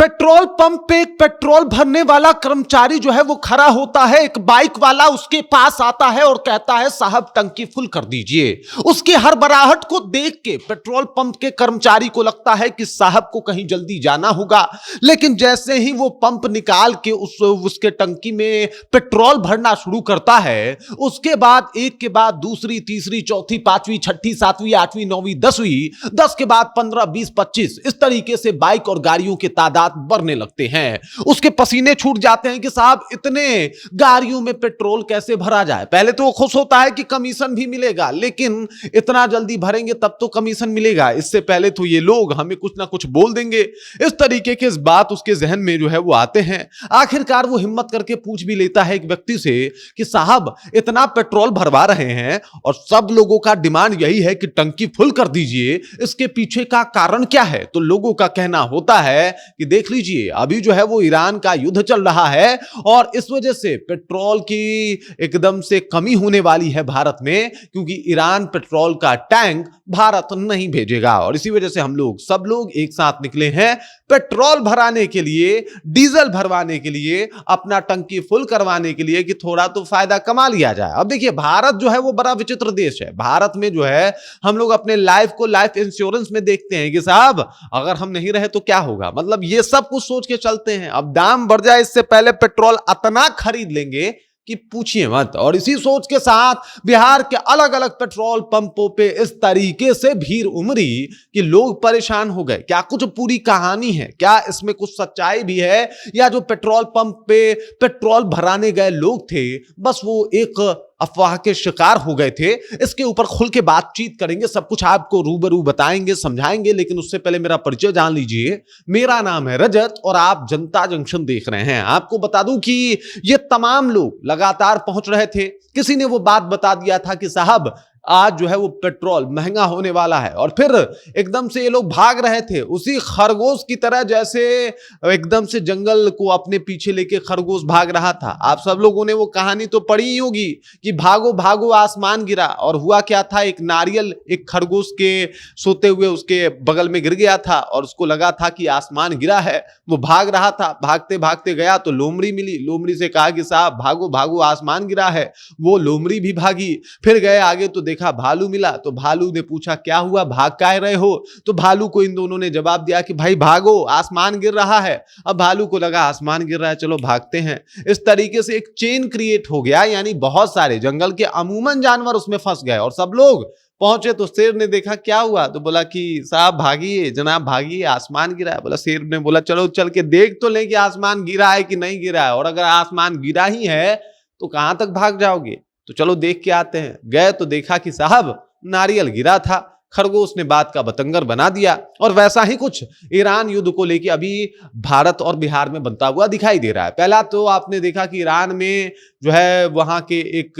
Petrol pump पे एक petrol भरने वाला कर्मचारी जो है वो खड़ा होता है। एक बाइक वाला उसके पास आता है और कहता है साहब टंकी फुल कर दीजिए। उसकी हड़बड़ाहट को देख के पेट्रोल पंप के कर्मचारी को लगता है कि साहब को कहीं जल्दी जाना होगा, लेकिन जैसे ही वो पंप निकाल के उसके टंकी में पेट्रोल भरना शुरू करता है, उसके बाद एक के बाद दूसरी, तीसरी, चौथी, पांचवी, छठी, सातवीं, आठवीं, नौवीं, 10वीं, 10 के बाद 15, 20, 25, इस तरीके से बाइक और गाड़ियों की तादाद बढ़ने लगते हैं। उसके पसीने छूट जाते हैं कि साहब इतने गाड़ियों में पेट्रोल कैसे भरा जाए। पहले तो वो खुश होता है कि कमीशन भी मिलेगा, लेकिन इतना जल्दी भरेंगे तब तो कमीशन मिलेगा, इससे पहले तो ये लोग हमें कुछ ना कुछ बोल देंगे। इस तरीके के इस बात उसके जहन में जो है वो आते हैं। आखिरकार वो हिम्मत करके पूछ भी लेता है एक व्यक्ति से कि साहब इतना पेट्रोल भरवा रहे हैं और सब लोगों का डिमांड यही है कि टंकी फुल कर दीजिए, इसके पीछे का कारण क्या है? तो लोगों का कहना होता है कि देख लीजिए अभी जो है वो ईरान का युद्ध चल रहा है और इस वजह से पेट्रोल की एकदम से कमी होने वाली है भारत में, क्योंकि ईरान पेट्रोल का टैंक भारत नहीं भेजेगा और इसी वजह से हम लोग सब लोग एक साथ निकले हैं पेट्रोल भराने के लिए, डीजल भरवाने के लिए, अपना टंकी फुल करवाने के लिए कि थोड़ा तो फायदा कमा लिया जाए। अब देखिए भारत जो है वो बड़ा विचित्र देश है। भारत में जो है हम लोग अपने लाइफ को लाइफ इंश्योरेंस में देखते हैं कि साहब अगर हम नहीं रहे तो क्या होगा, मतलब ये सब कुछ सोच के चलते हैं। अब दाम बढ़ जाए इससे पहले पेट्रोल इतना खरीद लेंगे कि पूछिए मत। और इसी सोच के साथ बिहार के अलग अलग पेट्रोल पंपों पे इस तरीके से भीड़ उमड़ी कि लोग परेशान हो गए। क्या कुछ पूरी कहानी है? क्या इसमें कुछ सच्चाई भी है, या जो पेट्रोल पंप पे पेट्रोल भराने गए लोग थे बस वो एक अफवाह के शिकार हो गए थे? इसके ऊपर खुल के बातचीत करेंगे, सब कुछ आपको रूबरू बताएंगे, समझाएंगे। लेकिन उससे पहले मेरा परिचय जान लीजिए। मेरा नाम है रजत और आप जनता जंक्शन देख रहे हैं। आपको बता दूं कि ये तमाम लोग लगातार पहुंच रहे थे। किसी ने वो बात बता दिया था कि साहब आज जो है वो पेट्रोल महंगा होने वाला है और फिर एकदम से ये लोग भाग रहे थे उसी खरगोश की तरह, जैसे एकदम से जंगल को अपने पीछे लेके खरगोश भाग रहा था। आप सब लोगों ने वो कहानी तो पढ़ी ही होगी कि भागो भागो आसमान गिरा, और हुआ क्या था, एक नारियल एक खरगोश के सोते हुए उसके बगल में गिर गया था और उसको लगा था कि आसमान गिरा है। वो भाग रहा था, भागते भागते गया तो लोमड़ी मिली। लोमड़ी से कहा कि साहब भागो भागो आसमान गिरा है। वो लोमड़ी भी भागी। फिर गए आगे तो देखा भालू मिला, तो भालू ने पूछा क्या हुआ, भाग काहे रहे हो? तो भालू को इन दोनों ने जवाब दिया कि भाई भागो आसमान गिर रहा है। अब भालू को लगा आसमान गिर रहा है, चलो भागते हैं। इस तरीके से एक चेन क्रिएट हो गया, यानी बहुत सारे जंगल के अमूमन जानवर उसमें फंस गए और सब लोग पहुंचे तो शेर ने देखा क्या हुआ, तो बोला कि साहब भागिए जनाब भागिए, आसमान गिरा है। बोला, शेर ने बोला चलो चल के देख तो लें कि आसमान गिरा है कि नहीं गिरा है, और अगर आसमान गिरा ही है तो कहां तक भाग जाओगे, तो चलो देख के आते हैं। गए तो देखा कि साहब नारियल गिरा था। खरगोश ने बात का बतंगर बना दिया और वैसा ही कुछ ईरान युद्ध को लेकर अभी भारत और बिहार में बनता हुआ दिखाई दे रहा है। पहला तो आपने देखा कि ईरान में जो है वहां के एक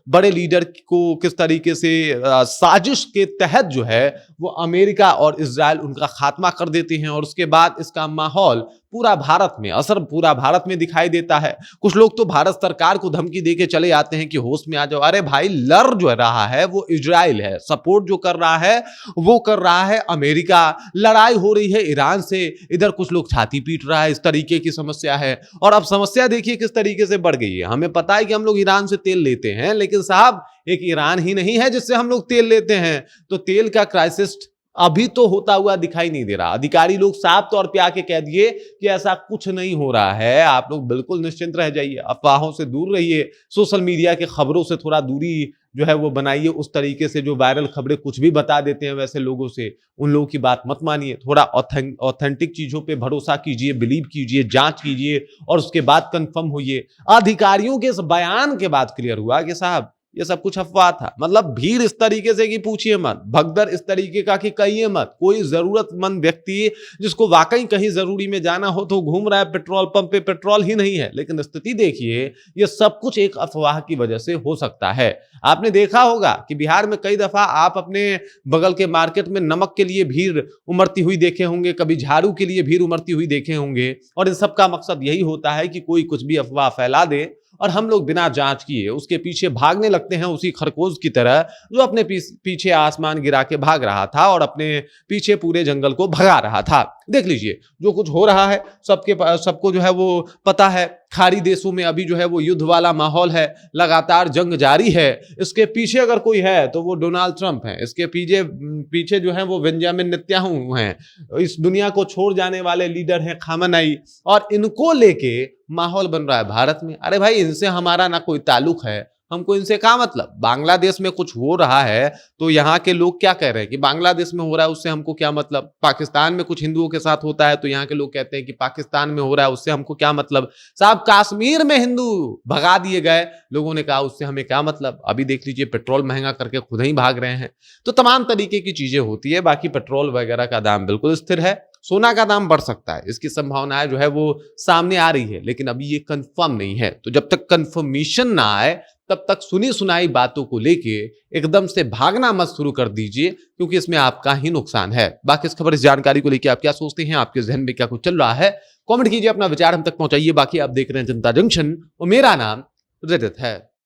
बड़े लीडर को किस तरीके से साजिश के तहत जो है वो अमेरिका और इजराइल उनका खात्मा कर देते हैं, और उसके बाद इसका माहौल पूरा भारत में, असर पूरा भारत में दिखाई देता है। कुछ लोग तो भारत सरकार को धमकी देके चले आते हैं कि होश में आ जाओ। अरे भाई लड़ जो रहा है वो इजराइल है, सपोर्ट जो कर रहा है वो कर रहा है अमेरिका। लड़ाई हो रही है ईरान से, इधर कुछ लोग छाती पीट रहा है। इस तरीके की समस्या है। और अब समस्या देखिए किस तरीके से बढ़ गई है। हमें पता है कि हम लोग ईरान से तेल लेते हैं, लेकिन साहब एक ईरान ही नहीं है जिससे हम लोग तेल लेते हैं। तो तेल का क्राइसिस अभी तो होता हुआ दिखाई नहीं दे रहा। अधिकारी लोग साफ तौर पे आके कह दिए कि ऐसा कुछ नहीं हो रहा है, आप लोग बिल्कुल निश्चिंत रह जाइए, अफवाहों से दूर रहिए, सोशल मीडिया के खबरों से थोड़ा दूरी जो है वो बनाइए। उस तरीके से जो वायरल खबरें कुछ भी बता देते हैं वैसे लोगों से, उन लोगों की बात मत मानिए। थोड़ा ऑथेंटिक चीजों पे भरोसा कीजिए, बिलीव कीजिए, जांच कीजिए और उसके बाद कंफर्म होइए। अधिकारियों के इस बयान के बाद क्लियर हुआ कि साहब ये सब कुछ अफवाह था। मतलब भीड़ इस तरीके से कि पूछिए मत, भगदड़ इस तरीके का कि कहिए मत। कोई जरूरतमंद व्यक्ति जिसको वाकई कहीं जरूरी में जाना हो तो घूम रहा है पेट्रोल पंप पे, पेट्रोल ही नहीं है। लेकिन स्थिति देखिए, ये सब कुछ एक अफवाह की वजह से हो सकता है। आपने देखा होगा कि बिहार में कई दफा आप अपने बगल के मार्केट में नमक के लिए भीड़ उमड़ती हुई देखे होंगे, कभी झाड़ू के लिए भीड़ उमड़ती हुई देखे होंगे, और इन सब का मकसद यही होता है कि कोई कुछ भी अफवाह फैला दे और हम लोग बिना जांच किए उसके पीछे भागने लगते हैं, उसी खरगोश की तरह जो अपने पीछे आसमान गिरा के भाग रहा था और अपने पीछे पूरे जंगल को भगा रहा था। देख लीजिए जो कुछ हो रहा है, सबको जो है वो पता है। खाड़ी देशों में अभी जो है वो युद्ध वाला माहौल है, लगातार जंग जारी है। इसके पीछे अगर कोई है तो वो डोनाल्ड ट्रंप है, इसके पीछे जो है वो बेंजामिन नेतन्याहू हैं, इस दुनिया को छोड़ जाने वाले लीडर हैं खामेनेई, और इनको लेके माहौल बन रहा है भारत में। अरे भाई इनसे हमारा ना कोई ताल्लुक है, हमको इनसे क्या मतलब। बांग्लादेश में कुछ हो रहा है तो यहाँ के लोग क्या कह रहे हैं कि बांग्लादेश में हो रहा है उससे हमको क्या मतलब। पाकिस्तान में कुछ हिंदुओं के साथ होता है तो यहाँ के लोग कहते हैं कि पाकिस्तान में हो रहा है उससे हमको क्या मतलब। साहब कश्मीर में हिंदू भगा दिए गए, लोगों ने कहा उससे हमें क्या मतलब। अभी देख लीजिए पेट्रोल महंगा करके खुद ही भाग रहे हैं। तो तमाम तरीके की चीजें होती है। बाकी पेट्रोल वगैरह का दाम बिल्कुल स्थिर है। सोना का दाम बढ़ सकता है, इसकी संभावनाएं जो है वो सामने आ रही है, लेकिन अभी ये कंफर्म नहीं है। तो जब तक कंफर्मेशन ना आए तब तक सुनी सुनाई बातों को लेके एकदम से भागना मत शुरू कर दीजिए, क्योंकि इसमें आपका ही नुकसान है। बाकी इस खबर, इस जानकारी को लेकर आप क्या सोचते हैं, आपके जहन में क्या कुछ चल रहा है, कमेंट कीजिए, अपना विचार हम तक पहुंचाइए। बाकी आप देख रहे हैं जनता जंक्शन और मेरा नाम रजत है।